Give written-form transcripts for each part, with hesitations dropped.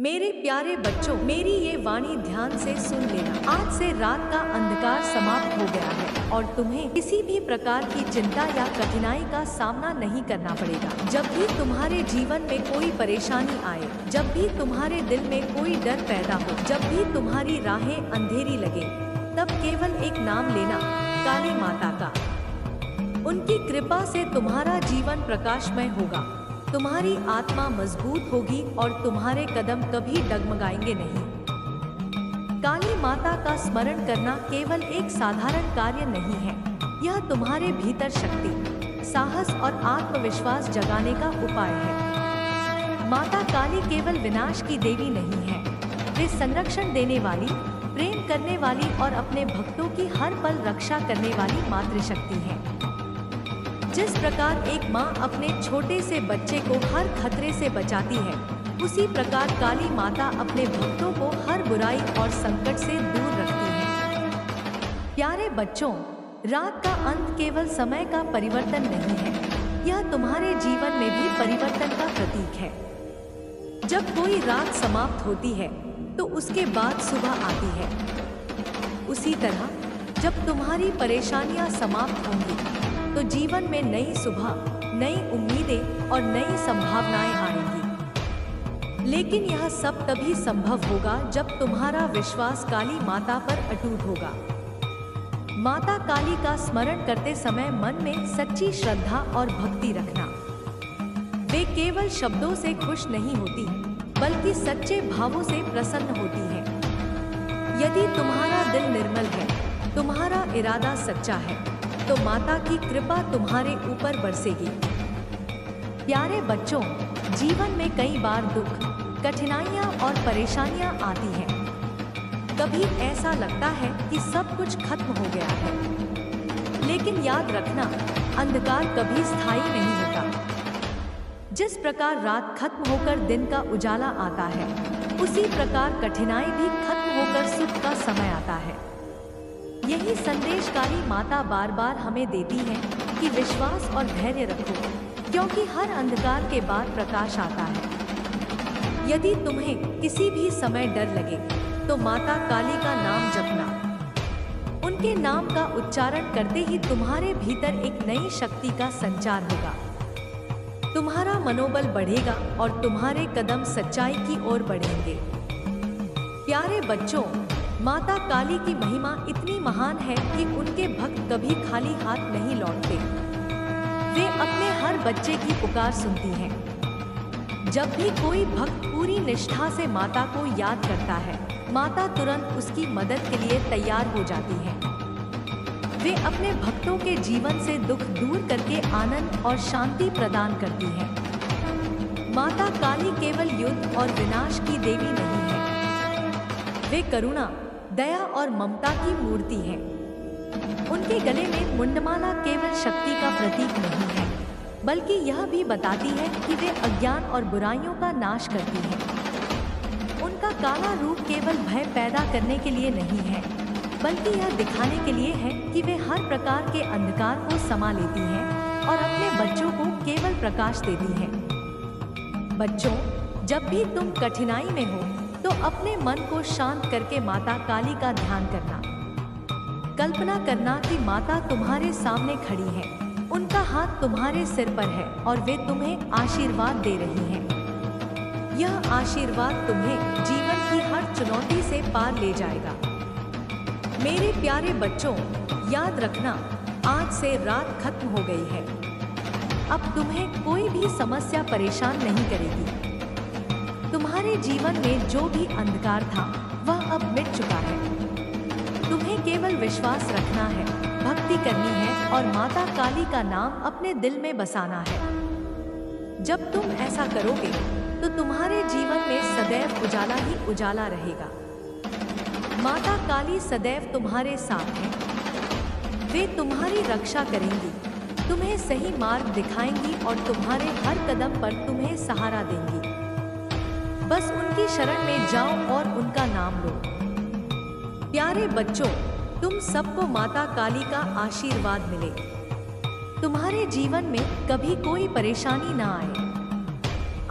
मेरे प्यारे बच्चों, मेरी ये वाणी ध्यान से सुन लेना। आज से रात का अंधकार समाप्त हो गया है और तुम्हें किसी भी प्रकार की चिंता या कठिनाई का सामना नहीं करना पड़ेगा। जब भी तुम्हारे जीवन में कोई परेशानी आए, जब भी तुम्हारे दिल में कोई डर पैदा हो, जब भी तुम्हारी राहें अंधेरी लगे, तब केवल एक नाम लेना, काली माता का। उनकी कृपा से तुम्हारा जीवन प्रकाशमय होगा, तुम्हारी आत्मा मजबूत होगी और तुम्हारे कदम कभी डगमगाएंगे नहीं। काली माता का स्मरण करना केवल एक साधारण कार्य नहीं है, यह तुम्हारे भीतर शक्ति, साहस और आत्मविश्वास जगाने का उपाय है। माता काली केवल विनाश की देवी नहीं है, वे संरक्षण देने वाली, प्रेम करने वाली और अपने भक्तों की हर पल रक्षा करने वाली मातृशक्ति है। जिस प्रकार एक माँ अपने छोटे से बच्चे को हर खतरे से बचाती है, उसी प्रकार काली माता अपने भक्तों को हर बुराई और संकट से दूर रखती है। प्यारे बच्चों, रात का अंत केवल समय का परिवर्तन नहीं है, यह तुम्हारे जीवन में भी परिवर्तन का प्रतीक है। जब कोई रात समाप्त होती है, तो उसके बाद सुबह आती है। उसी तरह जब तुम्हारी परेशानियां समाप्त होंगी, तो जीवन में नई सुबह, नई उम्मीदें और नई संभावनाएं आएंगी। लेकिन यह सब तभी संभव होगा जब तुम्हारा विश्वास काली माता पर अटूट होगा। माता काली का स्मरण करते समय मन में सच्ची श्रद्धा और भक्ति रखना। वे केवल शब्दों से खुश नहीं होती, बल्कि सच्चे भावों से प्रसन्न होती हैं। यदि तुम्हारा दिल निर्मल है, तुम्हारा इरादा सच्चा है, तो माता की कृपा तुम्हारे ऊपर बरसेगी। प्यारे बच्चों, जीवन में कई बार दुख, कठिनाइयाँ और परेशानियाँ आती हैं। कभी ऐसा लगता है कि सब कुछ खत्म हो गया है, लेकिन याद रखना, अंधकार कभी स्थायी नहीं होता। जिस प्रकार रात खत्म होकर दिन का उजाला आता है, उसी प्रकार कठिनाई भी खत्म होकर सुख का समय आता है। यही संदेश काली माता बार बार हमें देती है कि विश्वास और धैर्य रखो, क्योंकि हर अंधकार के बाद प्रकाश आता है। यदि तुम्हें किसी भी समय डर लगे, तो माता काली का नाम जपना। उनके नाम का उच्चारण करते ही तुम्हारे भीतर एक नई शक्ति का संचार होगा। तुम्हारा मनोबल बढ़ेगा और तुम्हारे कदम सच्चाई की ओर बढ़ेंगे। प्यारे बच्चों, माता काली की महिमा इतनी महान है कि उनके भक्त कभी खाली हाथ नहीं लौटते। वे अपने हर बच्चे की पुकार सुनती हैं। जब भी कोई भक्त पूरी निष्ठा से माता को याद करता है, माता तुरंत उसकी मदद के लिए तैयार हो जाती है। वे अपने भक्तों के जीवन से दुख दूर करके आनंद और शांति प्रदान करती हैं। माता काली केवल युद्ध और विनाश की देवी नहीं है, वे करुणा, दया और ममता की मूर्ति है। उनके गले में मुंडमाला केवल शक्ति का प्रतीक नहीं है, बल्कि यह भी बताती है कि वे अज्ञान और बुराइयों का नाश करती हैं। उनका काला रूप केवल भय पैदा करने के लिए नहीं है, बल्कि यह दिखाने के लिए है कि वे हर प्रकार के अंधकार को समा लेती हैं और अपने बच्चों को केवल प्रकाश देती हैं। बच्चों, जब भी तुम कठिनाई में हो, तो अपने मन को शांत करके माता काली का ध्यान करना। कल्पना करना कि माता तुम्हारे सामने खड़ी है, उनका हाथ तुम्हारे सिर पर है और वे तुम्हें आशीर्वाद दे रही हैं। यह आशीर्वाद तुम्हें जीवन की हर चुनौती से पार ले जाएगा। मेरे प्यारे बच्चों, याद रखना, आज से रात खत्म हो गई है। अब तुम्हें कोई भी समस्या परेशान नहीं करेगी। तुम्हारे जीवन में जो भी अंधकार था, वह अब मिट चुका है। तुम्हें केवल विश्वास रखना है, भक्ति करनी है और माता काली का नाम अपने दिल में बसाना है। जब तुम ऐसा करोगे, तो तुम्हारे जीवन में सदैव उजाला ही उजाला रहेगा। माता काली सदैव तुम्हारे साथ है। वे तुम्हारी रक्षा करेंगी, तुम्हें सही मार्ग दिखाएंगी और तुम्हारे हर कदम पर तुम्हें सहारा देंगी। बस उनकी शरण में जाओ और उनका नाम लो। प्यारे बच्चों, तुम सबको माता काली का आशीर्वाद मिले। तुम्हारे जीवन में कभी कोई परेशानी ना आए।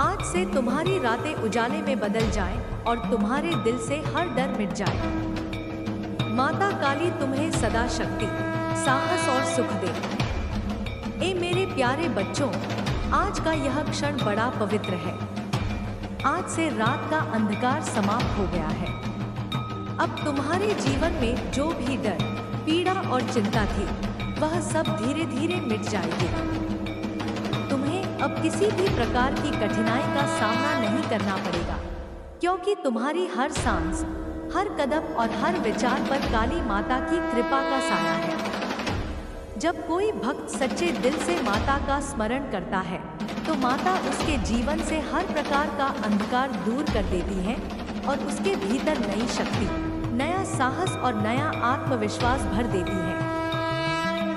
आज से तुम्हारी रातें उजाले में बदल जाएं और तुम्हारे दिल से हर डर मिट जाए। माता काली तुम्हें सदा शक्ति, साहस और सुख दे। ए मेरे प्यारे बच्चों, आज का यह क्षण बड़ा पवित्र है। आज से रात का अंधकार समाप्त हो गया है। अब तुम्हारे जीवन में जो भी डर, पीड़ा और चिंता थी, वह सब धीरे धीरे मिट जाएगी। तुम्हें अब किसी भी प्रकार की कठिनाई का सामना नहीं करना पड़ेगा, क्योंकि तुम्हारी हर सांस, हर कदम और हर विचार पर काली माता की कृपा का साया है। जब कोई भक्त सच्चे दिल से माता का स्मरण करता है, तो माता उसके जीवन से हर प्रकार का अंधकार दूर कर देती है और उसके भीतर नई शक्ति, नया साहस और नया आत्मविश्वास भर देती है।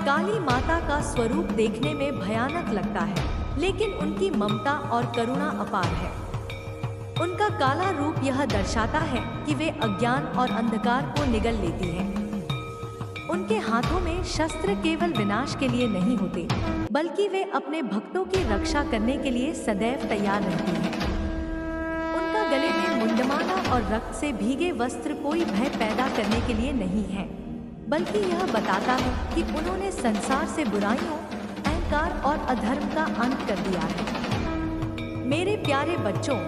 काली माता का स्वरूप देखने में भयानक लगता है, लेकिन उनकी ममता और करुणा अपार है। उनका काला रूप यह दर्शाता है कि वे अज्ञान और अंधकार को निगल लेती हैं। उनके हाथों में शस्त्र केवल विनाश के लिए नहीं होते, बल्कि वे अपने भक्तों की रक्षा करने के लिए सदैव तैयार रहती हैं। उनका गले में मुंडमाला और रक्त से भीगे वस्त्र कोई भय पैदा करने के लिए नहीं है, बल्कि यह बताता है कि उन्होंने संसार से बुराइयों, अहंकार और अधर्म का अंत कर दिया है। मेरे प्यारे बच्चों,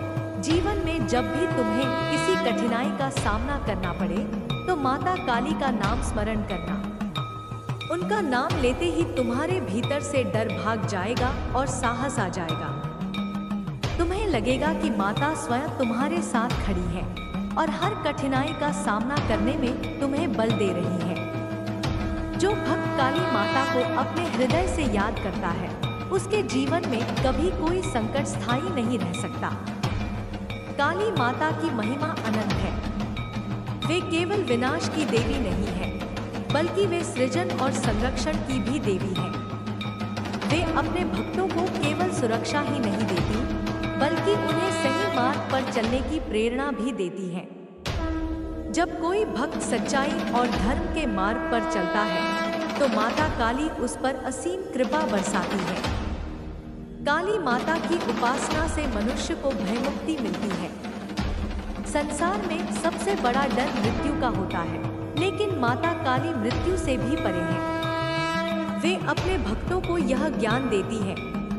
जीवन में जब भी तुम्हें किसी कठिनाई का सामना करना पड़े, तो माता काली का नाम स्मरण करना। उनका नाम लेते ही तुम्हारे भीतर से डर भाग जाएगा और साहस आ जाएगा। तुम्हें लगेगा कि माता स्वयं तुम्हारे साथ खड़ी है और हर कठिनाई का सामना करने में तुम्हें बल दे रही है। जो भक्त काली माता को अपने हृदय से याद करता है, उसके जीवन में कभी कोई संकट स्थायी नहीं रह सकता। काली माता की महिमा अनंत है। वे केवल विनाश की देवी नहीं है, बल्कि वे सृजन और संरक्षण की भी देवी है। वे अपने भक्तों को केवल सुरक्षा ही नहीं देती, बल्कि उन्हें सही मार्ग पर चलने की प्रेरणा भी देती है। जब कोई भक्त सच्चाई और धर्म के मार्ग पर चलता है, तो माता काली उस पर असीम कृपा बरसाती है। काली माता की उपासना से मनुष्य को भयमुक्ति मिलती है। संसार में सबसे बड़ा डर मृत्यु का होता है, लेकिन माता काली मृत्यु से भी परे है। वे अपने भक्तों को यह ज्ञान देती है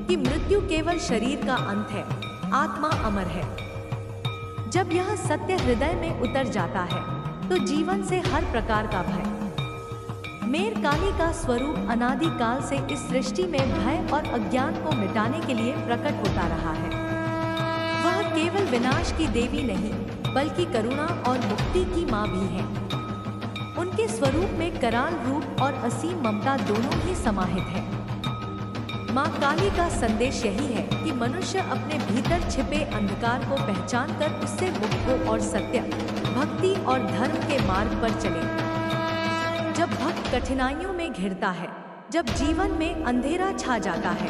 कि मृत्यु केवल शरीर का अंत है, आत्मा अमर है। जब यह सत्य हृदय में उतर जाता है, तो जीवन से हर प्रकार का भय, मेर काली का स्वरूप अनादि काल से इस सृष्टि में भय और अज्ञान को मिटाने के लिए प्रकट होता रहा है। वह केवल विनाश की देवी नहीं, बल्कि करुणा और मुक्ति की माँ भी है। उनके स्वरूप में कराल रूप और असीम ममता दोनों ही समाहित है। माँ काली का संदेश यही है कि मनुष्य अपने भीतर छिपे अंधकार को पहचान कर उससे मुक्त हो और सत्य, भक्ति और धर्म के मार्ग पर चले। जब भक्त कठिनाइयों में घिरता है, जब जीवन में अंधेरा छा जाता है,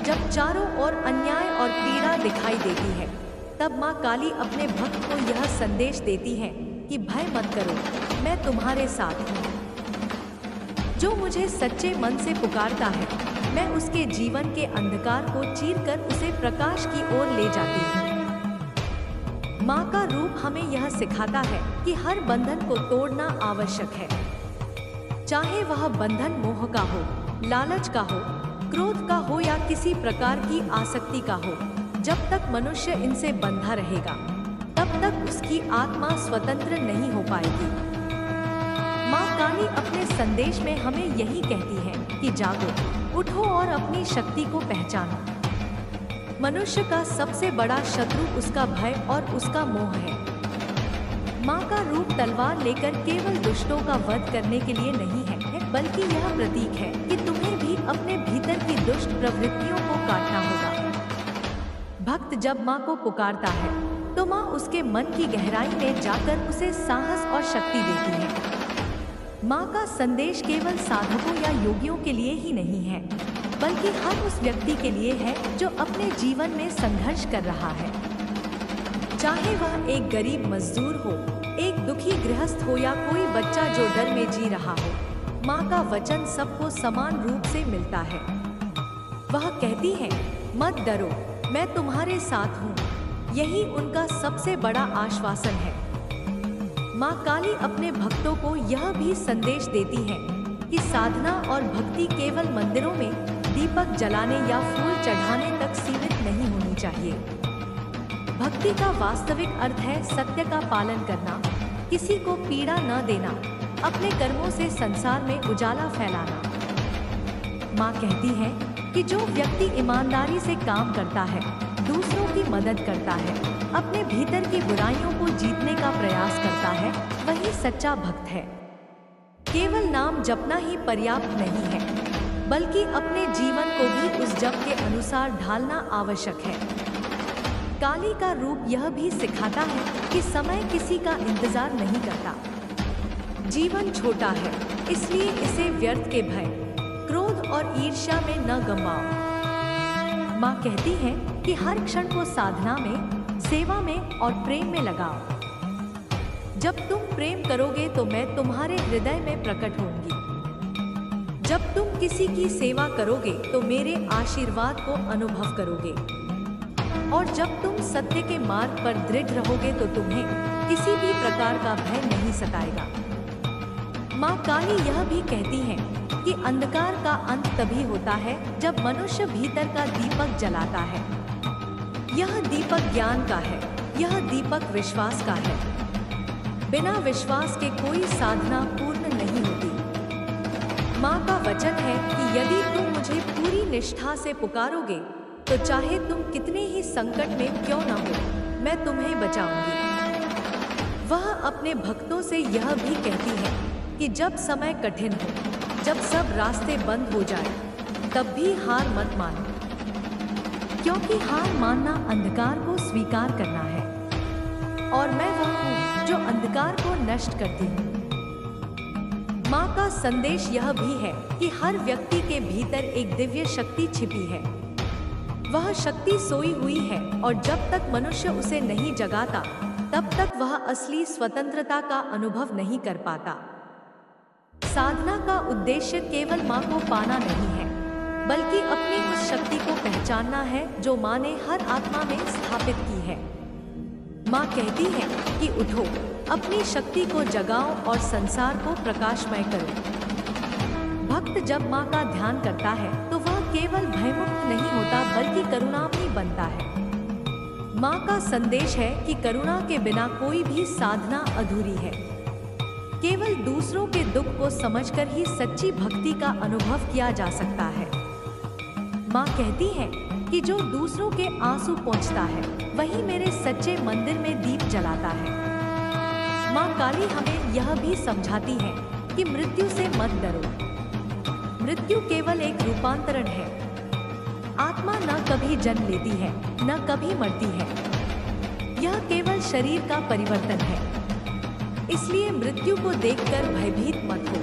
जब चारों ओर अन्याय और पीड़ा दिखाई देती है, तब माँ काली अपने भक्त को यह संदेश देती है कि भय मत करो, मैं तुम्हारे साथ हूँ। जो मुझे सच्चे मन से पुकारता है, मैं उसके जीवन के अंधकार को चीरकर उसे प्रकाश की ओर ले जाती हूँ। माँ का रूप हमें यह सिखाता है कि हर बंधन को तोड़ना आवश्यक है। चाहे वह बंधन मोह का हो, लालच का हो, क्रोध का हो या किसी प्रकार की आसक्ति का हो, जब तक मनुष्य इनसे बंधा रहेगा, तब तक उसकी आत्मा स्वतंत्र नहीं हो पाएगी। माँ काली अपने संदेश में हमें यही कहती है कि जागो, उठो और अपनी शक्ति को पहचानो। मनुष्य का सबसे बड़ा शत्रु उसका भय और उसका मोह है। माँ का रूप तलवार लेकर केवल दुष्टों का वध करने के लिए नहीं है, बल्कि यह प्रतीक है कि तुम्हें भी अपने भीतर की दुष्ट प्रवृत्तियों को काटना होगा। भक्त जब माँ को पुकारता है, तो माँ उसके मन की गहराई में जाकर उसे साहस और शक्ति देती है। माँ का संदेश केवल साधकों या योगियों के लिए ही नहीं है, बल्कि हर उस व्यक्ति के लिए है जो अपने जीवन में संघर्ष कर रहा है। चाहे वह एक गरीब मजदूर हो, एक दुखी गृहस्थ हो या कोई बच्चा जो डर में जी रहा हो, माँ का वचन सबको समान रूप से मिलता है। वह कहती है, मत डरो, मैं तुम्हारे साथ हूँ। यही उनका सबसे बड़ा आश्वासन है। माँ काली अपने भक्तों को यह भी संदेश देती है कि साधना और भक्ति केवल मंदिरों में दीपक जलाने या फूल चढ़ाने तक सीमित नहीं होनी चाहिए। भक्ति का वास्तविक अर्थ है सत्य का पालन करना, किसी को पीड़ा न देना, अपने कर्मों से संसार में उजाला फैलाना। माँ कहती है कि जो व्यक्ति ईमानदारी से काम करता है, दूसरों की मदद करता है, अपने भीतर की बुराइयों को जीतने का प्रयास करता है, वही सच्चा भक्त है। केवल नाम जपना ही पर्याप्त नहीं है, बल्कि अपने जीवन को भी उस जप के अनुसार ढालना आवश्यक है। काली का रूप यह भी सिखाता है कि समय किसी का इंतजार नहीं करता। जीवन छोटा है, इसलिए इसे व्यर्थ के भय, क्रोध और ईर्ष्या में न गंवाओ। माँ कहती है कि हर क्षण को साधना में, सेवा में और प्रेम में लगाओ। जब तुम प्रेम करोगे तो मैं तुम्हारे हृदय में प्रकट होंगी। जब तुम किसी की सेवा करोगे तो मेरे आशीर्वाद को अनुभव करोगे। और जब तुम सत्य के मार्ग पर दृढ़ रहोगे तो तुम्हें किसी भी प्रकार का भय नहीं सताएगा। माँ काली यह भी कहती है कि अंधकार का अंत तभी होता है जब मनुष्य भीतर का दीपक जलाता है। यह दीपक ज्ञान का है, यह दीपक विश्वास का है। बिना विश्वास के कोई साधना पूर्ण नहीं होती। माँ का वचन है कि यदि तुम मुझे पूरी निष्ठा से पुकारोगे तो चाहे तुम कितने ही संकट में क्यों न हो, मैं तुम्हें बचाऊंगी। वह अपने भक्तों से यह भी कहती है कि जब समय कठिन हो, जब सब रास्ते बंद हो जाए, तब भी हार मत मानो, क्योंकि हार मानना अंधकार को स्वीकार करना है, और मैं वह हूँ जो अंधकार को नष्ट करती हूँ। माँ का संदेश यह भी है कि हर व्यक्ति के भीतर एक दिव्य शक्ति छिपी है। वह शक्ति सोई हुई है और जब तक मनुष्य उसे नहीं जगाता, तब तक वह असली स्वतंत्रता का अनुभव नहीं कर पाता। साधना का उद्देश्य केवल माँ को पाना नहीं है, बल्कि अपनी उस शक्ति को पहचानना है जो माँ ने हर आत्मा में स्थापित की है। माँ कहती है कि उठो, अपनी शक्ति को जगाओ और संसार को प्रकाशमय करो। भक्त जब माँ का ध्यान करता है तो वह केवल भयमुक्त नहीं होता, बल्कि करुणामयी बनता है। माँ का संदेश है कि करुणा के बिना कोई भी साधना अधूरी है। केवल दूसरों के दुख को समझकर ही सच्ची भक्ति का अनुभव किया जा सकता है। माँ कहती है कि जो दूसरों के आंसू पोंछता है, वही मेरे सच्चे मंदिर में दीप जलाता है। माँ काली हमें यह भी समझाती है कि मृत्यु से मत डरो। मृत्यु केवल एक रूपांतरण है। आत्मा न कभी जन्म लेती है, न कभी मरती है। यह केवल शरीर का परिवर्तन है। इसलिए मृत्यु को देखकर भयभीत मत हो।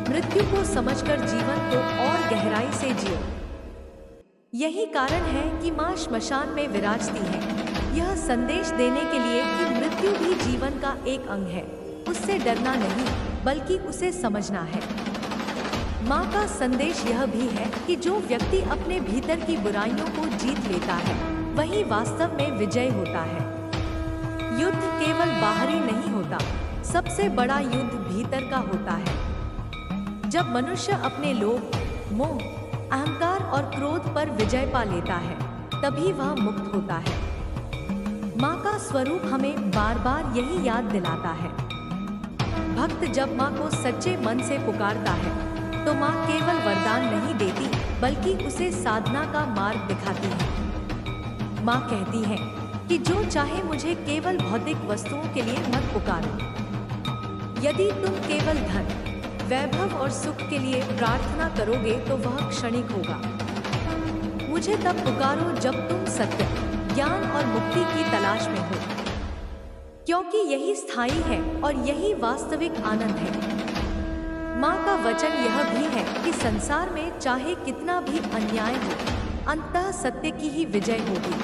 मृत्यु को समझकर जीवन को और गहराई से जियो। यही कारण है कि माँ श्मशान में विराजती है, यह संदेश देने के लिए कि मृत्यु भी जीवन का एक अंग है। उससे डरना नहीं, बल्कि उसे समझना है। माँ का संदेश यह भी है कि जो व्यक्ति अपने भीतर की बुराइयों को जीत लेता है, वही वास्तव में विजय होता है। युद्ध केवल बाहरी नहीं होता, सबसे बड़ा युद्ध भीतर का होता है। जब मनुष्य अपने लोभ, मोह, अहंकार और क्रोध पर विजय पा लेता है, तभी वह मुक्त होता है। माँ का स्वरूप हमें बार बार यही याद दिलाता है। भक्त जब माँ को सच्चे मन से पुकारता है, तो माँ केवल वरदान नहीं देती, बल्कि उसे साधना का मार्ग दिखाती है। माँ कहती है कि जो चाहे मुझे केवल भौतिक वस्तुओं के लिए मत पुकारो। यदि तुम केवल धन, वैभव और सुख के लिए प्रार्थना करोगे तो वह क्षणिक होगा। मुझे तब पुकारो जब तुम सत्य, ज्ञान और मुक्ति की तलाश में हो, क्योंकि यही स्थायी है और यही वास्तविक आनंद है। माँ का वचन यह भी है कि संसार में चाहे कितना भी अन्याय हो, अंततः सत्य की ही विजय होगी।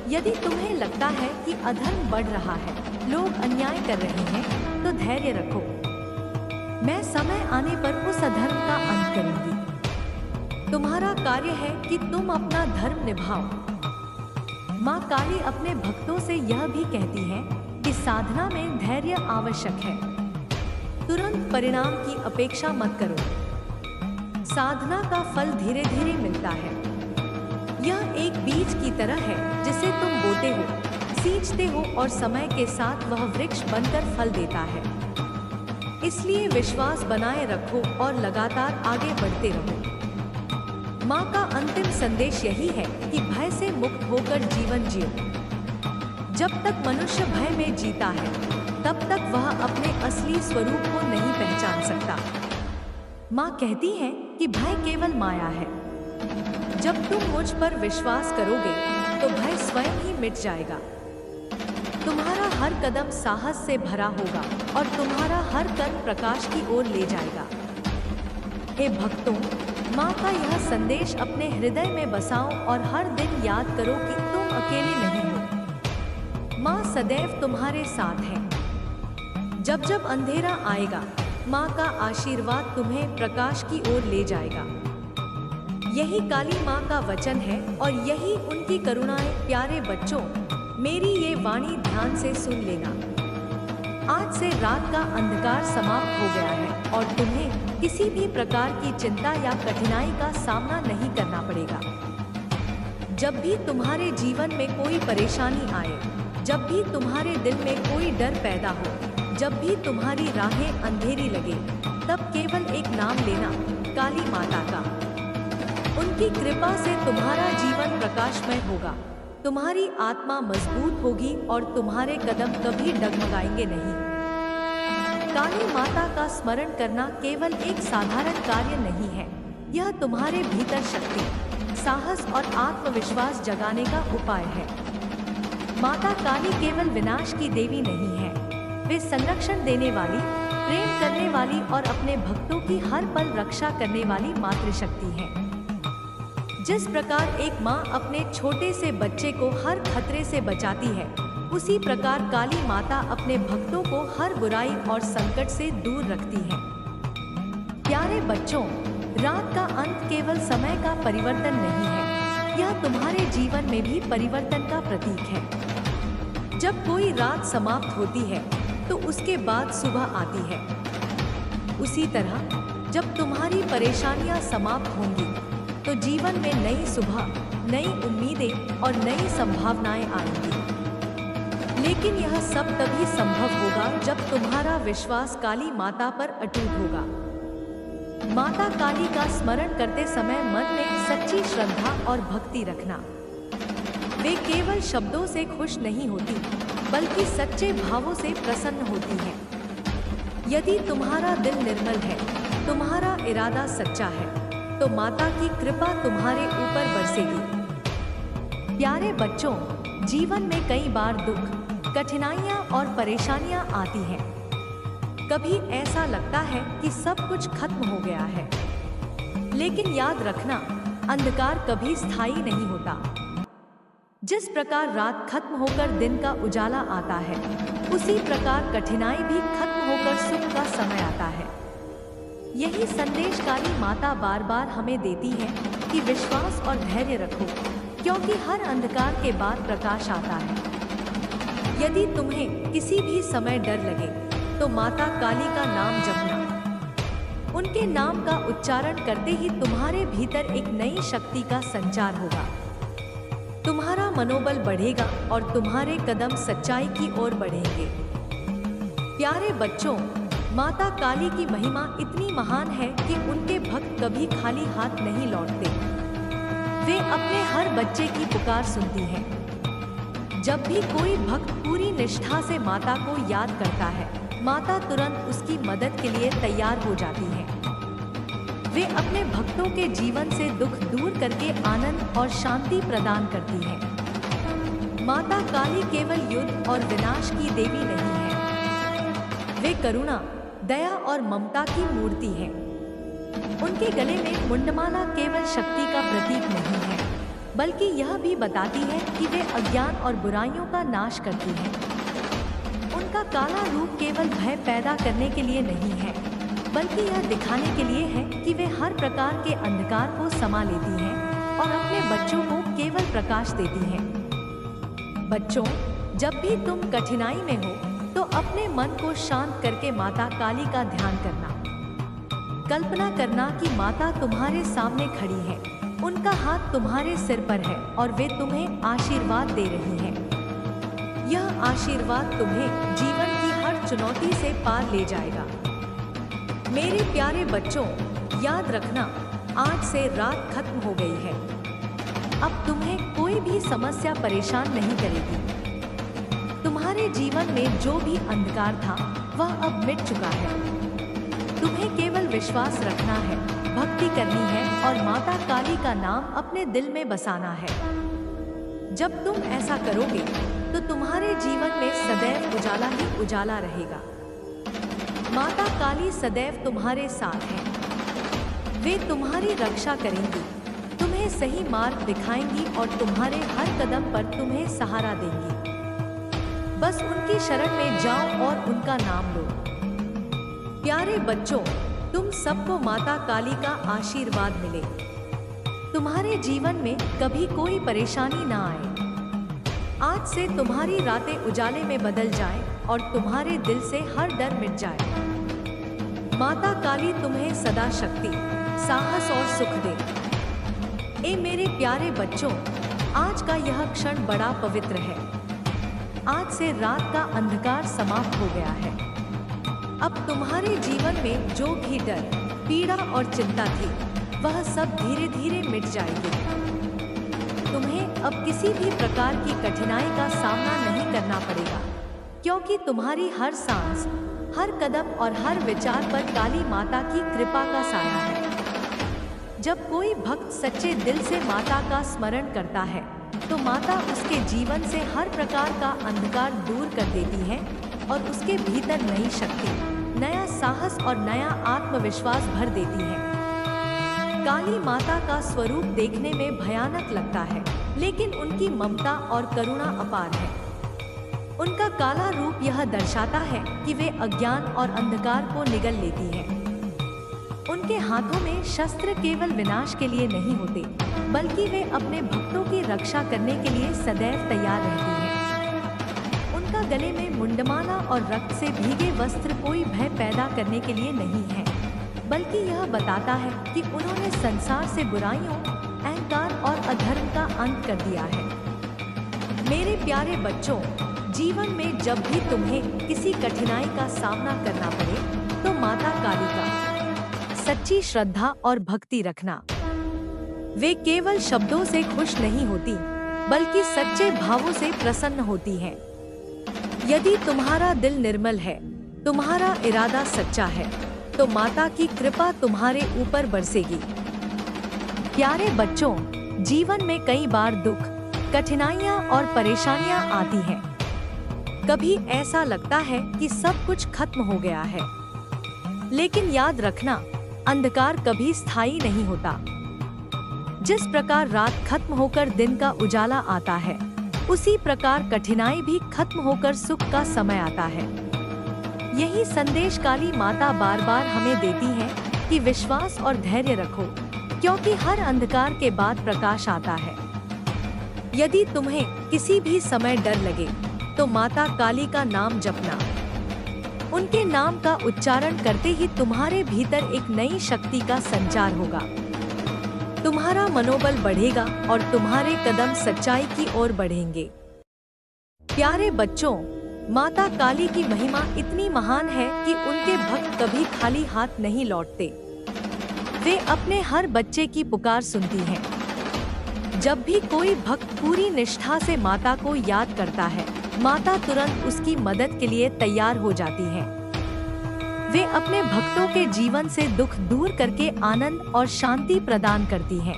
यदि तुम्हें लगता है कि अधर्म बढ़ रहा है, लोग अन्याय कर रहे हैं, तो धैर्य रखो। मैं समय आने पर उस अधर्म का अंत करूंगी। तुम्हारा कार्य है कि तुम अपना धर्म निभाओ। माँ काली अपने भक्तों से यह भी कहती है कि साधना में धैर्य आवश्यक है। तुरंत परिणाम की अपेक्षा मत करो। साधना का फल धीरे धीरे मिलता है। यह एक बीज की तरह है जिसे तुम बोते हो, सींचते हो और समय के साथ वह वृक्ष बनकर फल देता है। इसलिए विश्वास बनाए रखो और लगातार आगे बढ़ते रहो। माँ का अंतिम संदेश यही है कि भय से मुक्त होकर जीवन जियो। जब तक मनुष्य भय में जीता है, तब तक वह अपने असली स्वरूप को नहीं पहचान सकता। माँ कहती है कि भय केवल माया है। जब तुम मुझ पर विश्वास करोगे, तो भय स्वयं ही मिट जाएगा। तुम्हारा हर कदम साहस से भरा होगा और तुम्हारा हर कर्म प्रकाश की ओर ले जाएगा। हे भक्तों, माँ का यह संदेश अपने हृदय में बसाओ और हर दिन याद करो कि तुम अकेले नहीं हो। माँ सदैव तुम्हारे साथ है। जब जब अंधेरा आएगा, माँ का आशीर्वाद तुम्हें प्रकाश की ओर ले जाएगा। यही काली माँ का वचन है और यही उनकी करुणाएं। प्यारे बच्चों, मेरी ये वाणी ध्यान से सुन लेना। आज से रात का अंधकार समाप्त हो गया है और तुम्हें किसी भी प्रकार की चिंता या कठिनाई का सामना नहीं करना पड़ेगा। जब भी तुम्हारे जीवन में कोई परेशानी आए, जब भी तुम्हारे दिल में कोई डर पैदा हो, जब भी तुम्हारी राहें अंधेरी लगे, तब केवल एक नाम लेना, काली माता का। उनकी कृपा से तुम्हारा जीवन प्रकाशमय होगा, तुम्हारी आत्मा मजबूत होगी और तुम्हारे कदम कभी डगमगाएंगे नहीं। काली माता का स्मरण करना केवल एक साधारण कार्य नहीं है। यह तुम्हारे भीतर शक्ति, साहस और आत्मविश्वास जगाने का उपाय है। माता काली केवल विनाश की देवी नहीं है। वे संरक्षण देने वाली, प्रेम करने वाली और अपने भक्तों की हर पल रक्षा करने वाली मातृशक्ति है। जिस प्रकार एक माँ अपने छोटे से बच्चे को हर खतरे से बचाती है, उसी प्रकार काली माता अपने भक्तों को हर बुराई और संकट से दूर रखती है। प्यारे बच्चों, रात का अंत केवल समय का परिवर्तन नहीं है, यह तुम्हारे जीवन में भी परिवर्तन का प्रतीक है। जब कोई रात समाप्त होती है, तो उसके बाद सुबह आती है। उसी तरह जब तुम्हारी परेशानियां समाप्त होंगी, तो जीवन में नई सुबह, नई उम्मीदें और नई संभावनाएं आएंगी। लेकिन यह सब तभी संभव होगा जब तुम्हारा विश्वास काली माता पर अटूट होगा। माता काली का स्मरण करते समय मन में सच्ची श्रद्धा और भक्ति रखना। वे केवल शब्दों से खुश नहीं होती, बल्कि सच्चे भावों से प्रसन्न होती हैं। यदि तुम्हारा दिल निर्मल है, तुम्हारा इरादा सच्चा है, तो माता की कृपा तुम्हारे ऊपर बरसेगी। प्यारे बच्चों, जीवन में कई बार दुख, कठिनाइयाँ और परेशानियाँ आती हैं। कभी ऐसा लगता है कि सब कुछ खत्म हो गया है। लेकिन याद रखना, अंधकार कभी स्थायी नहीं होता। जिस प्रकार रात खत्म होकर दिन का उजाला आता है, उसी प्रकार कठिनाई भी खत्म होकर सुख का समय आता है। यही संदेश काली माता बार बार हमें देती है कि विश्वास और धैर्य रखो, क्योंकि हर अंधकार के बाद प्रकाश आता है। यदि तुम्हें किसी भी समय डर लगे, तो माता काली का नाम जपना। उनके नाम का उच्चारण करते ही तुम्हारे भीतर एक नई शक्ति का संचार होगा। तुम्हारा मनोबल बढ़ेगा और तुम्हारे कदम सच्चाई की ओर बढ़ेंगे। प्यारे बच्चों, माता काली की महिमा इतनी महान है कि उनके भक्त कभी खाली हाथ नहीं लौटते। वे अपने हर बच्चे की पुकार सुनती हैं। जब भी कोई भक्त पूरी निष्ठा से माता को याद करता है, माता तुरंत उसकी मदद के लिए तैयार हो जाती है। वे अपने भक्तों के जीवन से दुख दूर करके आनंद और शांति प्रदान करती है। माता काली केवल युद्ध और विनाश की देवी नहीं है। वे करुणा, दया और ममता की मूर्ति है। उनके गले में मुंडमाला केवल शक्ति का प्रतीक नहीं है, बल्कि यह भी बताती है कि वे अज्ञान और बुराइयों का नाश करती हैं। उनका काला रूप केवल भय पैदा करने के लिए नहीं है, बल्कि यह दिखाने के लिए है कि वे हर प्रकार के अंधकार को समा लेती हैं और अपने बच्चों को केवल प्रकाश देती हैं। बच्चों, जब भी तुम कठिनाई में हो तो अपने मन को शांत करके माता काली का ध्यान करना। कल्पना करना कि माता तुम्हारे सामने खड़ी है, उनका हाथ तुम्हारे सिर पर है और वे तुम्हें आशीर्वाद दे रही हैं। यह आशीर्वाद तुम्हें जीवन की हर चुनौती से पार ले जाएगा। मेरे प्यारे बच्चों, याद रखना, आज से रात खत्म हो गई है। अब तुम्हें कोई भी समस्या परेशान नहीं करेगी। तुम्हारे जीवन में जो भी अंधकार था वह अब मिट चुका है। तुम्हें केवल विश्वास रखना है, भक्ति करनी है और माता काली का नाम अपने दिल में बसाना है। जब तुम ऐसा करोगे तो तुम्हारे जीवन में सदैव उजाला ही उजाला रहेगा। माता काली सदैव तुम्हारे साथ है। वे तुम्हारी रक्षा करेंगी, तुम्हें सही मार्ग दिखाएंगी और तुम्हारे हर कदम पर तुम्हें सहारा देंगी। बस उनकी शरण में जाओ और उनका नाम लो। प्यारे बच्चों, तुम सबको माता काली का आशीर्वाद मिले। तुम्हारे जीवन में कभी कोई परेशानी ना आए। आज से तुम्हारी रातें उजाले में बदल जाए और तुम्हारे दिल से हर डर मिट जाए। माता काली तुम्हें सदा शक्ति, साहस और सुख दे। ए मेरे प्यारे बच्चों, आज का यह क्षण बड़ा पवित्र है। आज से रात का अंधकार समाप्त हो गया है। अब तुम्हारे जीवन में जो भी डर, पीड़ा और चिंता थी, वह सब धीरे धीरे मिट जाएगी। तुम्हें अब किसी भी प्रकार की कठिनाई का सामना नहीं करना पड़ेगा, क्योंकि तुम्हारी हर सांस, हर कदम और हर विचार पर काली माता की कृपा का साया है। जब कोई भक्त सच्चे दिल से माता का स्मरण करता है तो माता उसके जीवन से हर प्रकार का अंधकार दूर कर देती है और उसके भीतर नई शक्ति, नया साहस और नया आत्मविश्वास भर देती है। काली माता का स्वरूप देखने में भयानक लगता है, लेकिन उनकी ममता और करुणा अपार है। उनका काला रूप यह दर्शाता है कि वे अज्ञान और अंधकार को निगल लेती है। उनके हाथों में शस्त्र केवल विनाश के लिए नहीं होते, बल्कि वे अपने भक्तों की रक्षा करने के लिए सदैव तैयार रहती हैं। उनका गले में मुंडमाला और रक्त से भीगे वस्त्र कोई भय पैदा करने के लिए नहीं है, बल्कि यह बताता है कि उन्होंने संसार से बुराइयों, अहंकार और अधर्म का अंत कर दिया है। मेरे प्यारे बच्चों, जीवन में जब भी तुम्हें किसी कठिनाई का सामना करना पड़े तो माता काली का सच्ची श्रद्धा और भक्ति रखना। वे केवल शब्दों से खुश नहीं होती, बल्कि सच्चे भावों से प्रसन्न होती हैं। यदि तुम्हारा दिल निर्मल है, तुम्हारा इरादा सच्चा है, तो माता की कृपा तुम्हारे ऊपर बरसेगी। प्यारे बच्चों, जीवन में कई बार दुख, कठिनाइयाँ और परेशानियाँ आती हैं। कभी ऐसा लगता है कि सब कुछ खत्म हो गया है, लेकिन याद रखना, अंधकार कभी स्थायी नहीं होता। जिस प्रकार रात खत्म होकर दिन का उजाला आता है, उसी प्रकार कठिनाई भी खत्म होकर सुख का समय आता है। यही संदेश काली माता बार बार हमें देती है कि विश्वास और धैर्य रखो, क्योंकि हर अंधकार के बाद प्रकाश आता है। यदि तुम्हें किसी भी समय डर लगे तो माता काली का नाम जपना। उनके नाम का उच्चारण करते ही तुम्हारे भीतर एक नई शक्ति का संचार होगा। तुम्हारा मनोबल बढ़ेगा और तुम्हारे कदम सच्चाई की ओर बढ़ेंगे। प्यारे बच्चों, माता काली की महिमा इतनी महान है कि उनके भक्त कभी खाली हाथ नहीं लौटते। वे अपने हर बच्चे की पुकार सुनती हैं। जब भी कोई भक्त पूरी निष्ठा से माता को याद करता है, माता तुरंत उसकी मदद के लिए तैयार हो जाती है। वे अपने भक्तों के जीवन से दुख दूर करके आनंद और शांति प्रदान करती हैं।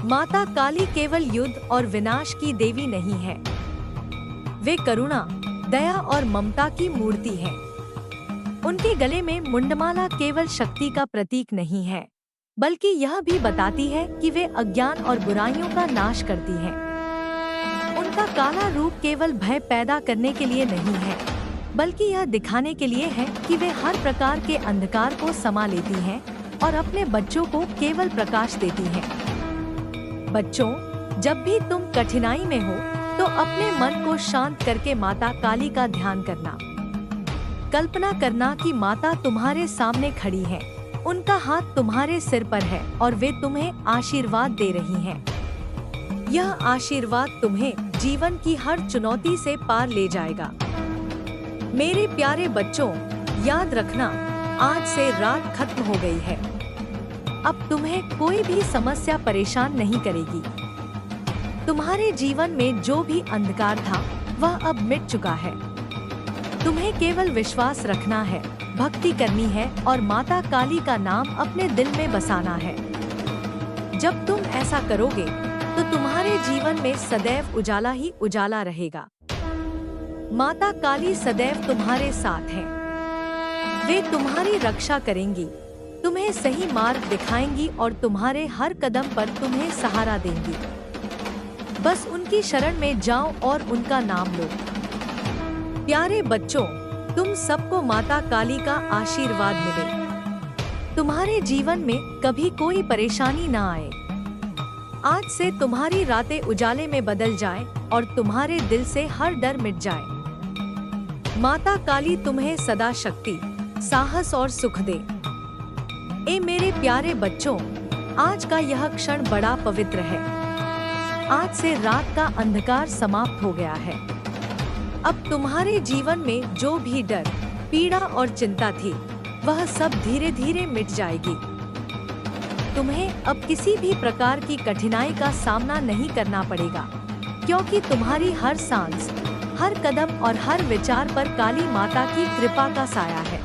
माता काली केवल युद्ध और विनाश की देवी नहीं है। वे करुणा, दया और ममता की मूर्ति है। उनके गले में मुंडमाला केवल शक्ति का प्रतीक नहीं है, बल्कि यह भी बताती है कि वे अज्ञान और बुराइयों का नाश करती हैं। उनका काला रूप केवल भय पैदा करने के लिए नहीं है, बल्कि यह दिखाने के लिए है कि वे हर प्रकार के अंधकार को समा लेती हैं और अपने बच्चों को केवल प्रकाश देती हैं। बच्चों, जब भी तुम कठिनाई में हो तो अपने मन को शांत करके माता काली का ध्यान करना। कल्पना करना कि माता तुम्हारे सामने खड़ी है, उनका हाथ तुम्हारे सिर पर है और वे तुम्हें आशीर्वाद दे रही हैं। यह आशीर्वाद तुम्हें जीवन की हर चुनौती से पार ले जाएगा। मेरे प्यारे बच्चों, याद रखना, आज से रात खत्म हो गई है। अब तुम्हें कोई भी समस्या परेशान नहीं करेगी। तुम्हारे जीवन में जो भी अंधकार था वह अब मिट चुका है। तुम्हें केवल विश्वास रखना है, भक्ति करनी है और माता काली का नाम अपने दिल में बसाना है। जब तुम ऐसा करोगे तो तुम्हारे जीवन में सदैव उजाला ही उजाला रहेगा। माता काली सदैव तुम्हारे साथ हैं। वे तुम्हारी रक्षा करेंगी, तुम्हें सही मार्ग दिखाएंगी और तुम्हारे हर कदम पर तुम्हें सहारा देंगी। बस उनकी शरण में जाओ और उनका नाम लो। प्यारे बच्चों, तुम सबको माता काली का आशीर्वाद मिले। तुम्हारे जीवन में कभी कोई परेशानी ना आए। आज से तुम्हारी रातें उजाले में बदल जाए और तुम्हारे दिल से हर डर मिट जाए। माता काली तुम्हें सदा शक्ति, साहस और सुख दे। ए मेरे प्यारे बच्चों, आज का यह क्षण बड़ा पवित्र है। आज से रात का अंधकार समाप्त हो गया है। अब तुम्हारे जीवन में जो भी डर, पीड़ा और चिंता थी, वह सब धीरे धीरे मिट जाएगी। तुम्हें अब किसी भी प्रकार की कठिनाई का सामना नहीं करना पड़ेगा, क्योंकि तुम्हारी हर सांस, हर कदम और हर विचार पर काली माता की कृपा का साया है।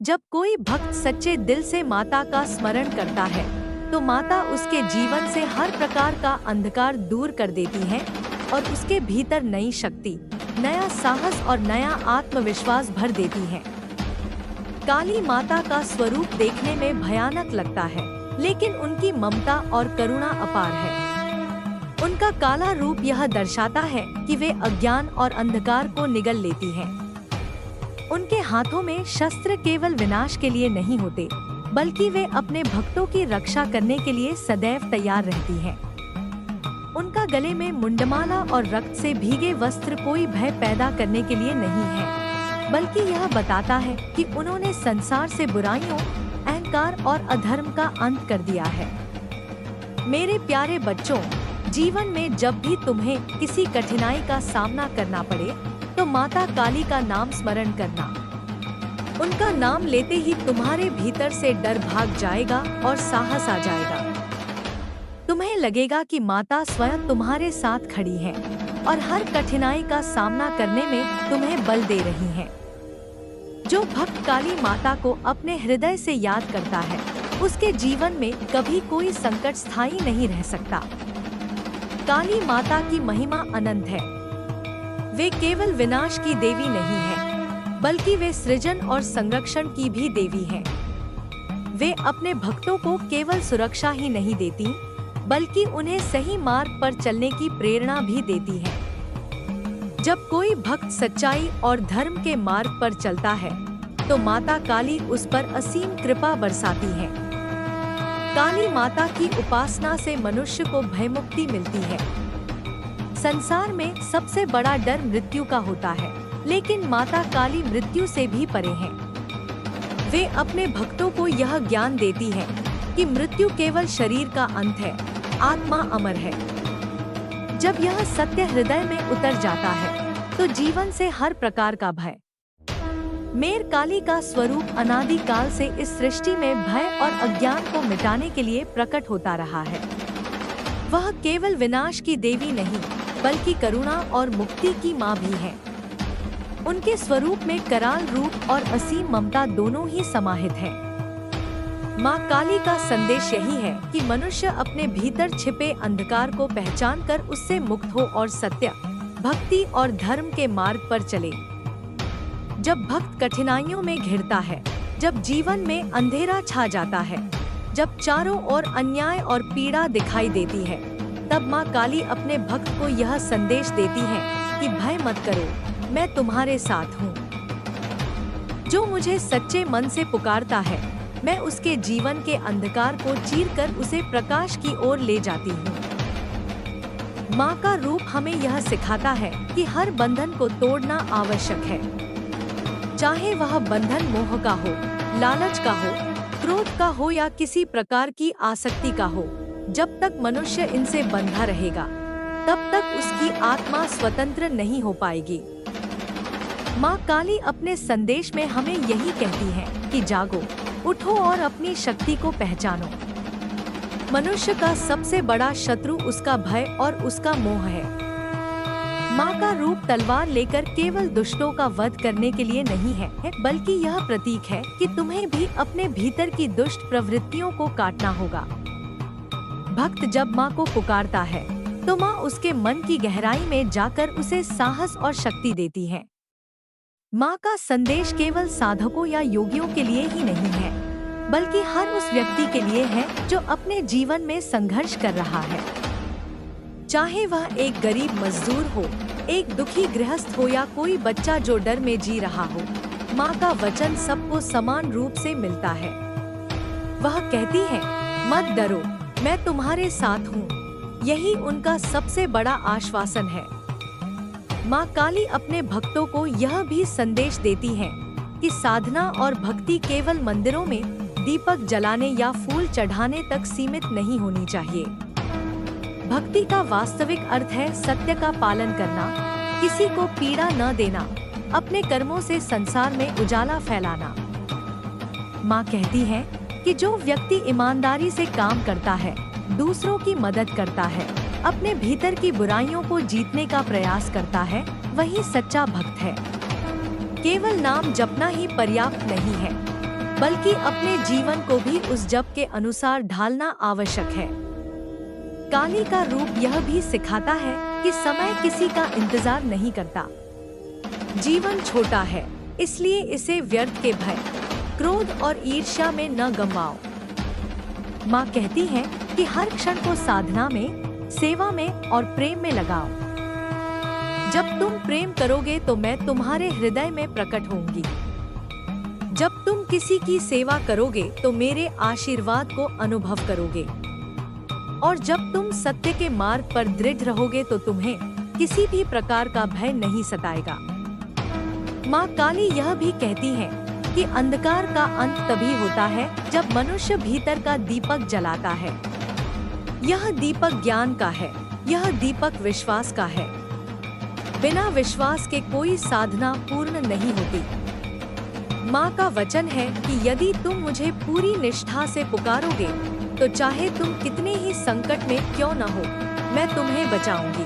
जब कोई भक्त सच्चे दिल से माता का स्मरण करता है तो माता उसके जीवन से हर प्रकार का अंधकार दूर कर देती है और उसके भीतर नई शक्ति, नया साहस और नया आत्मविश्वास भर देती है। काली माता का स्वरूप देखने में भयानक लगता है, लेकिन उनकी ममता और करुणा अपार है। उनका काला रूप यह दर्शाता है कि वे अज्ञान और अंधकार को निगल लेती हैं। उनके हाथों में शस्त्र केवल विनाश के लिए नहीं होते, बल्कि वे अपने भक्तों की रक्षा करने के लिए सदैव तैयार रहती हैं। उनका गले में मुंडमाला और रक्त से भीगे वस्त्र कोई भय पैदा करने के लिए नहीं है, बल्कि यह बताता है कि उन्होंने संसार से बुराइयों, अहंकार और अधर्म का अंत कर दिया है। मेरे प्यारे बच्चों, जीवन में जब भी तुम्हें किसी कठिनाई का सामना करना पड़े तो माता काली का नाम स्मरण करना। उनका नाम लेते ही तुम्हारे भीतर से डर भाग जाएगा और साहस आ जाएगा। तुम्हें लगेगा कि माता स्वयं तुम्हारे साथ खड़ी है और हर कठिनाई का सामना करने में तुम्हें बल दे रही हैं। जो भक्त काली माता को अपने हृदय से याद करता है, उसके जीवन में कभी कोई संकट स्थायी नहीं रह सकता। काली माता की महिमा अनंत है। वे केवल विनाश की देवी नहीं है, बल्कि वे सृजन और संरक्षण की भी देवी हैं। वे अपने भक्तों को केवल सुरक्षा ही नहीं देती, बल्कि उन्हें सही मार्ग पर चलने की प्रेरणा भी देती हैं। जब कोई भक्त सच्चाई और धर्म के मार्ग पर चलता है, तो माता काली उस पर असीम कृपा बरसाती है। काली माता की उपासना से मनुष्य को भयमुक्ति मिलती है। संसार में सबसे बड़ा डर मृत्यु का होता है, लेकिन माता काली मृत्यु से भी परे हैं। वे अपने भक्तों को यह ज्ञान देती है कि मृत्यु केवल शरीर का अंत है, आत्मा अमर है। जब यह सत्य हृदय में उतर जाता है, तो जीवन से हर प्रकार का भय, मेर काली का स्वरूप अनादि काल से इस सृष्टि में भय और अज्ञान को मिटाने के लिए प्रकट होता रहा है। वह केवल विनाश की देवी नहीं, बल्कि करुणा और मुक्ति की माँ भी है। उनके स्वरूप में कराल रूप और असीम ममता दोनों ही समाहित हैं। माँ काली का संदेश यही है कि मनुष्य अपने भीतर छिपे अंधकार को पहचानकर उससे मुक्त हो और सत्य, भक्ति और धर्म के मार्ग पर चले। जब भक्त कठिनाइयों में घिरता है, जब जीवन में अंधेरा छा जाता है, जब चारों ओर अन्याय और पीड़ा दिखाई देती है, तब माँ काली अपने भक्त को यह संदेश देती है कि भय मत करो, मैं तुम्हारे साथ हूँ। जो मुझे सच्चे मन से पुकारता है, मैं उसके जीवन के अंधकार को चीरकर उसे प्रकाश की ओर ले जाती हूँ। माँ का रूप हमें यह सिखाता है कि हर बंधन को तोड़ना आवश्यक है, चाहे वह बंधन मोह का हो, लालच का हो, क्रोध का हो या किसी प्रकार की आसक्ति का हो। जब तक मनुष्य इनसे बंधा रहेगा, तब तक उसकी आत्मा स्वतंत्र नहीं हो पाएगी। माँ काली अपने संदेश में हमें यही कहती है कि जागो, उठो और अपनी शक्ति को पहचानो। मनुष्य का सबसे बड़ा शत्रु उसका भय और उसका मोह है। माँ का रूप तलवार लेकर केवल दुष्टों का वध करने के लिए नहीं है, बल्कि यह प्रतीक है कि तुम्हें भी अपने भीतर की दुष्ट प्रवृत्तियों को काटना होगा। भक्त जब माँ को पुकारता है, तो माँ उसके मन की गहराई में जाकर उसे साहस और शक्ति देती है। माँ का संदेश केवल साधकों या योगियों के लिए ही नहीं है, बल्कि हर उस व्यक्ति के लिए है जो अपने जीवन में संघर्ष कर रहा है। चाहे वह एक गरीब मजदूर हो, एक दुखी गृहस्थ हो या कोई बच्चा जो डर में जी रहा हो, माँ का वचन सबको समान रूप से मिलता है। वह कहती है, मत डरो, मैं तुम्हारे साथ हूँ। यही उनका सबसे बड़ा आश्वासन है। माँ काली अपने भक्तों को यह भी संदेश देती है कि साधना और भक्ति केवल मंदिरों में दीपक जलाने या फूल चढ़ाने तक सीमित नहीं होनी चाहिए। भक्ति का वास्तविक अर्थ है सत्य का पालन करना, किसी को पीड़ा न देना, अपने कर्मों से संसार में उजाला फैलाना। माँ कहती है कि जो व्यक्ति ईमानदारी से काम करता है, दूसरों की मदद करता है, अपने भीतर की बुराइयों को जीतने का प्रयास करता है, वही सच्चा भक्त है। केवल नाम जपना ही पर्याप्त नहीं है, बल्कि अपने जीवन को भी उस जप के अनुसार ढालना आवश्यक है। काली का रूप यह भी सिखाता है कि समय किसी का इंतजार नहीं करता। जीवन छोटा है, इसलिए इसे व्यर्थ के भय, क्रोध और ईर्ष्या में न गंवाओ। माँ कहती है कि हर क्षण को साधना में, सेवा में और प्रेम में लगाओ। जब तुम प्रेम करोगे तो मैं तुम्हारे हृदय में प्रकट होंगी। जब तुम किसी की सेवा करोगे तो मेरे आशीर्वाद को अनुभव करोगे। और जब तुम सत्य के मार्ग पर दृढ़ रहोगे तो तुम्हें किसी भी प्रकार का भय नहीं सताएगा। माँ काली यह भी कहती है कि अंधकार का अंत तभी होता है जब मनुष्य भीतर का दीपक जलाता है। यह दीपक ज्ञान का है, यह दीपक विश्वास का है। बिना विश्वास के कोई साधना पूर्ण नहीं होती। माँ का वचन है कि यदि तुम मुझे पूरी निष्ठा से पुकारोगे, तो चाहे तुम कितने ही संकट में क्यों न हो, मैं तुम्हें बचाऊंगी।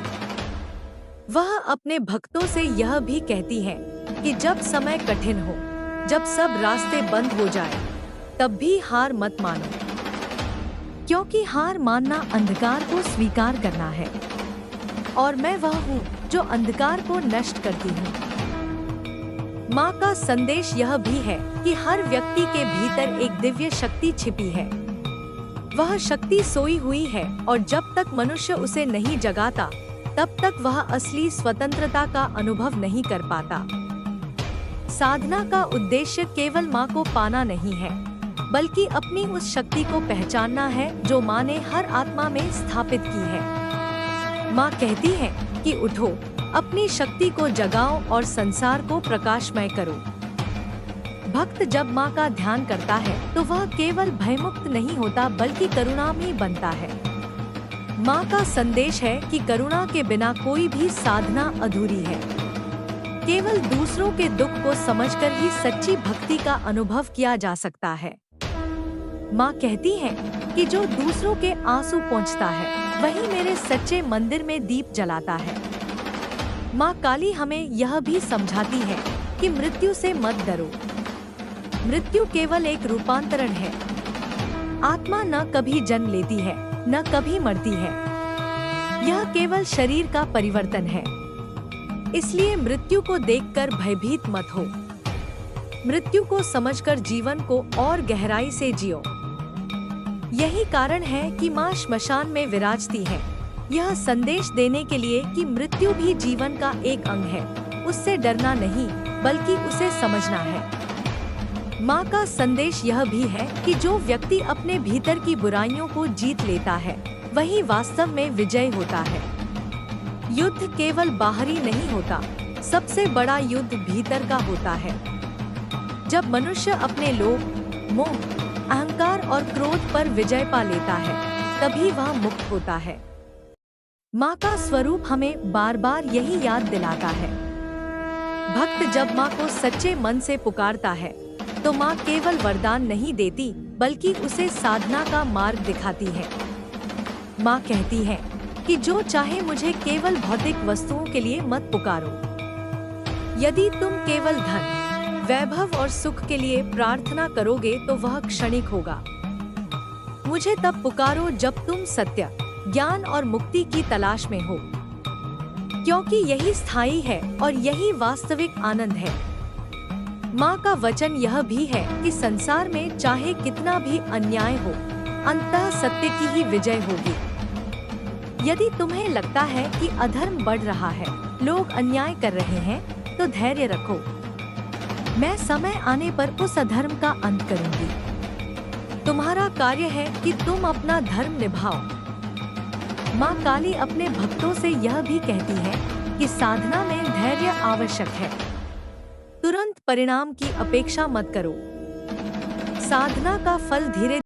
वह अपने भक्तों से यह भी कहती है कि जब समय कठिन हो, जब सब रास्ते बंद हो जाए, तब भी हार मत मानो, क्योंकि हार मानना अंधकार को स्वीकार करना है, और मैं वह हूँ जो अंधकार को नष्ट करती हूँ। माँ का संदेश यह भी है कि हर व्यक्ति के भीतर एक दिव्य शक्ति छिपी है। वह शक्ति सोई हुई है और जब तक मनुष्य उसे नहीं जगाता, तब तक वह असली स्वतंत्रता का अनुभव नहीं कर पाता। साधना का उद्देश्य केवल माँ को पाना नहीं है, बल्कि अपनी उस शक्ति को पहचानना है जो माँ ने हर आत्मा में स्थापित की है। माँ कहती है कि उठो, अपनी शक्ति को जगाओ और संसार को प्रकाशमय करो। भक्त जब माँ का ध्यान करता है तो वह केवल भयमुक्त नहीं होता, बल्कि करुणामयी बनता है। माँ का संदेश है कि करुणा के बिना कोई भी साधना अधूरी है। केवल दूसरों के दुख को समझकर ही सच्ची भक्ति का अनुभव किया जा सकता है। माँ कहती है कि जो दूसरों के आंसू पोंछता है, वही मेरे सच्चे मंदिर में दीप जलाता है। माँ काली हमें यह भी समझाती है कि मृत्यु से मत डरो। मृत्यु केवल एक रूपांतरण है। आत्मा न कभी जन्म लेती है, न कभी मरती है। यह केवल शरीर का परिवर्तन है। इसलिए मृत्यु को देखकर भयभीत मत हो। मृत्यु को समझकर जीवन को और गहराई से जियो। यही कारण है कि माँ श्मशान में विराजती है, यह संदेश देने के लिए कि मृत्यु भी जीवन का एक अंग है। उससे डरना नहीं बल्कि उसे समझना है। माँ का संदेश यह भी है कि जो व्यक्ति अपने भीतर की बुराइयों को जीत लेता है वही वास्तव में विजय होता है। युद्ध केवल बाहरी नहीं होता, सबसे बड़ा युद्ध भीतर का होता है। जब मनुष्य अपने लोभ, मोह, अहंकार और क्रोध पर विजय पा लेता है तभी वह मुक्त होता है। माँ का स्वरूप हमें बार बार यही याद दिलाता है। भक्त जब माँ को सच्चे मन से पुकारता है तो माँ केवल वरदान नहीं देती बल्कि उसे साधना का मार्ग दिखाती है। माँ कहती है कि जो चाहे मुझे केवल भौतिक वस्तुओं के लिए मत पुकारो। यदि तुम केवल धन, वैभव और सुख के लिए प्रार्थना करोगे तो वह क्षणिक होगा। मुझे तब पुकारो जब तुम सत्य, ज्ञान और मुक्ति की तलाश में हो, क्योंकि यही स्थायी है और यही वास्तविक आनंद है। माँ का वचन यह भी है कि संसार में चाहे कितना भी अन्याय हो, अंततः सत्य की ही विजय होगी। यदि तुम्हें लगता है कि अधर्म बढ़ रहा है, लोग अन्याय कर रहे हैं, तो धैर्य रखो। मैं समय आने पर उस अधर्म का अंत करूंगी। तुम्हारा कार्य है कि तुम अपना धर्म निभाओ। माँ काली अपने भक्तों से यह भी कहती है कि साधना में धैर्य आवश्यक है। तुरंत परिणाम की अपेक्षा मत करो। साधना का फल धीरे